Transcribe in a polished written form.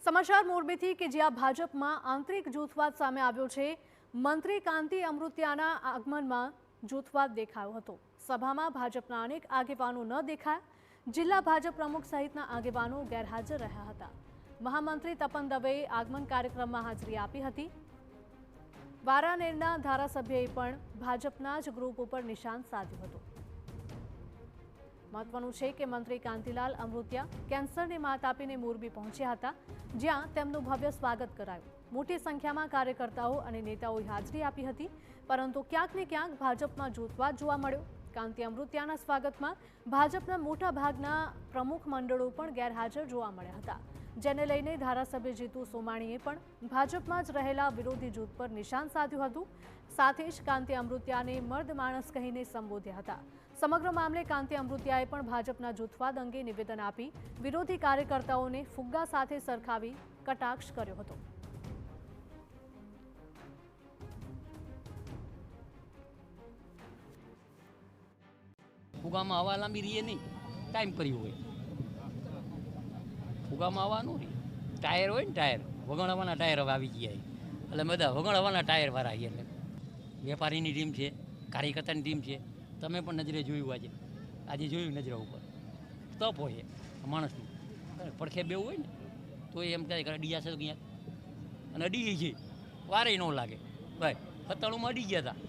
સમાચાર મોરબીથી કે જ્યાં ભાજપમાં આંતરિક જૂથવાદ સામે આવ્યો છે। મંત્રી કાંતિ અમૃતિયાના આગમનમાં જૂથવાદ દેખાયો હતો। સભામાં ભાજપના અનેક આગેવાનો ન દેખાયા। જિલ્લા ભાજપ પ્રમુખ સહિતના આગેવાનો ગેરહાજર રહ્યા હતા। મહામંત્રી તપન દવેએ આગમન કાર્યક્રમમાં હાજરી આપી હતી। વારાનેરના ધારાસભ્યએ પણ ભાજપના જ ગ્રુપ ઉપર નિશાન સાધ્યું હતું। મહત્વનું છે કે મંત્રી કાંતિલાલ અમૃતિયા કેન્સરની માત આપીને મોરબી પહોંચ્યા હતા, જ્યાં તેમનું ભવ્ય સ્વાગત કરાયું। મોટી સંખ્યામાં કાર્યકર્તાઓ અને નેતાઓએ હાજરી આપી હતી, પરંતુ ક્યાંક ને ક્યાંક ભાજપમાં જૂથવાદ જોવા મળ્યો। કાંતિ અમૃતિયાના સ્વાગતમાં ભાજપના મોટા ભાગના પ્રમુખ મંડળો પણ ગેરહાજર જોવા મળ્યા હતા, જેને લઈને ધારાસભ્ય જીતુ સોમાણીએ પણ ભાજપમાં જ રહેલા વિરોધી જૂથ પર નિશાન સાધ્યું હતું। સાથે જ કાંતિ અમૃતિયાને મર્દ માણસ કહીને સંબોધ્યા હતા। સમગ્ર મામલે કાંતિ અમૃતિયાએ પણ ભાજપના જૂથવાદ અંગે નિવેદન આપી વિરોધી કાર્યકર્તાઓને ફુગ્ગા સાથે સરખાવી કટાક્ષ કર્યો હતો। ફુગામાં હવા લાંબી રહીએ નહીં, ટાઈમ કર્યું હોય ફુગામાં હવા ન રહે। ટાયર હોય ને, ટાયર વગણવાના ટાયર હવે આવી ગયા, એટલે બધા વગણવાના ટાયર વાળા છે। એટલે વેપારીની ટીમ છે, કાર્યકર્તાની ટીમ છે। તમે પણ નજરે જોયું, આજે જોયું નજરા ઉપર તપ હોય માણસનું, પડખે બેવું હોય ને તો એમ કહે કે અડી જશે તો ક્યાંક, અને અડી છે વારે ન લાગે। ભાઈ 97માં અડી ગયા હતા।